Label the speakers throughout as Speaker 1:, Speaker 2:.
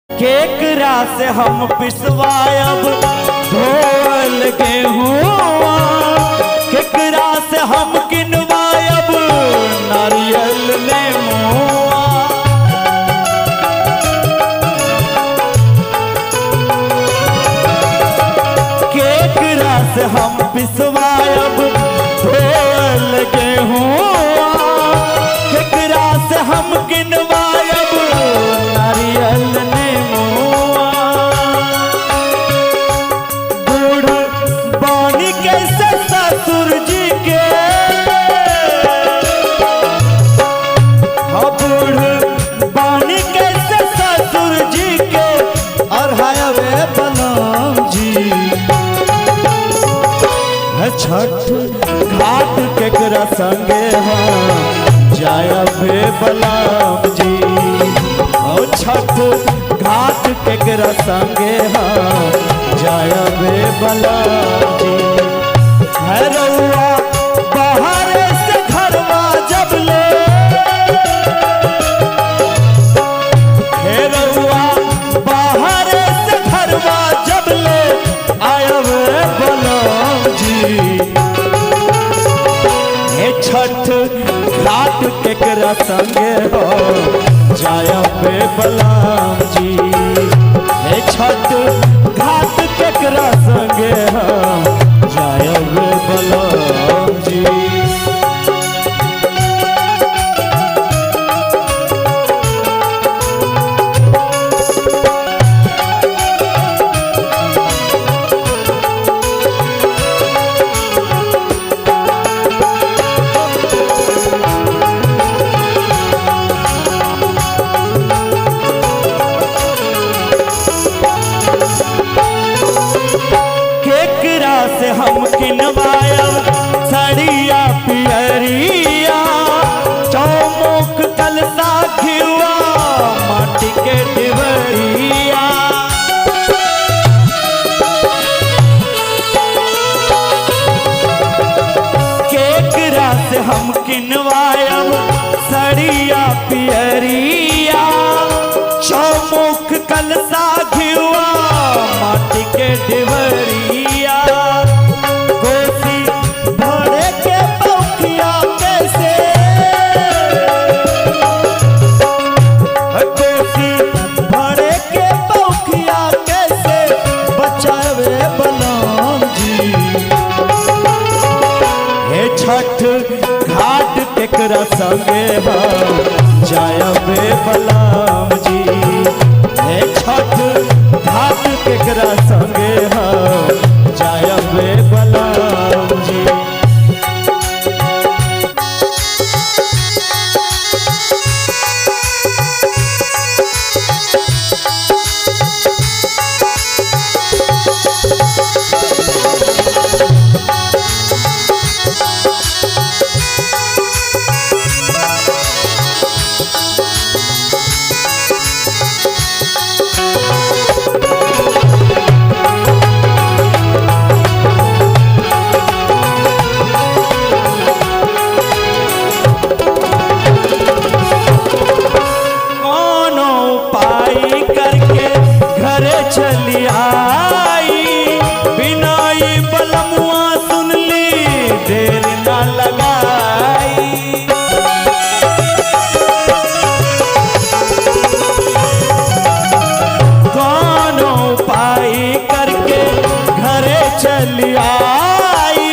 Speaker 1: केकरा से हम पिसवायब धोल गेहुआ, केकरा से हम किनवायब नारियल नेमुआ। केकरा से हम पिसवायब धोल गेहुआ, केकरा से हम किनवायब नारियल नेमुआ। बूढ़ बानी कैसे ससुर जी के, हाँ बूढ़ बानी कैसे ससुर जी के अरहायवे बलराम जी। छठ घाट केकरा संगे हाँ जायबे बलराम जी। ओ छठ घाट केकरा संगे हाँ जायबे बलराम जी। है रउआ बाहर से घरवा जब ले, है रउआ बाहर से घरवा जब ले आयबे बलराम जी। हे छठ घाट केकरा संगे हो जायबे बलराम जी। हे छठ घाट केकरा संगे हो जायबे बलराम जी। से हम किनवायब सड़िया पियरिया, चौमुख कलसा घिवा माटी के डिबरिया। केकरा से हम किनवायब सड़िया पियरिया, चौमुख कलसा घिवा माटी के डिबरिया। कोसी भरे के पौखिया कैसे, कोसी भरे के पौखिया कैसे बचावे बलराम जी। हे छठ घाट केकरा संगे हो जायबे बलराम जी। हे छठ घाट केकरा संगे हो जायबे बलराम जी। चली आई बिनाई बलमुआ सुन ली देर ना लगाई। कौन उपाय करके घरे चली आई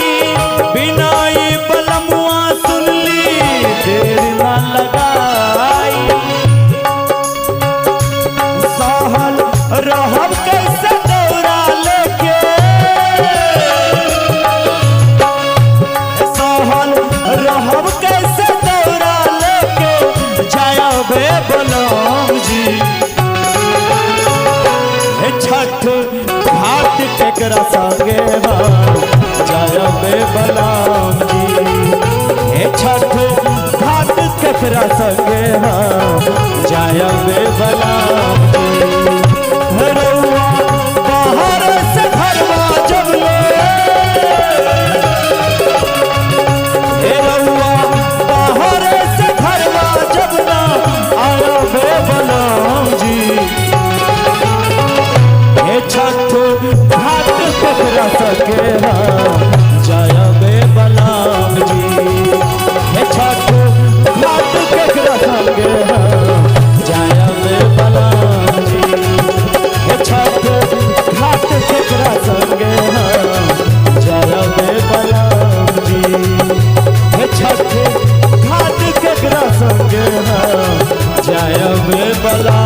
Speaker 1: बिनाई बलमुआ सुन ली देर ना लगाई। सहल रहब कैसे दौरा लेके, सहल रहब कैसे दौरा लेके जायबे बलराम जी। हे छठ घाट केकरा संगे हो जायबे बलराम जी। हे छठ घाट केकरा संगे हो जायबे बलराम जी। रउआ बाहर से घरवा जब ले, हे रउआ बाहर से घरवा जब ना आयबे बलराम जी। जय बे बला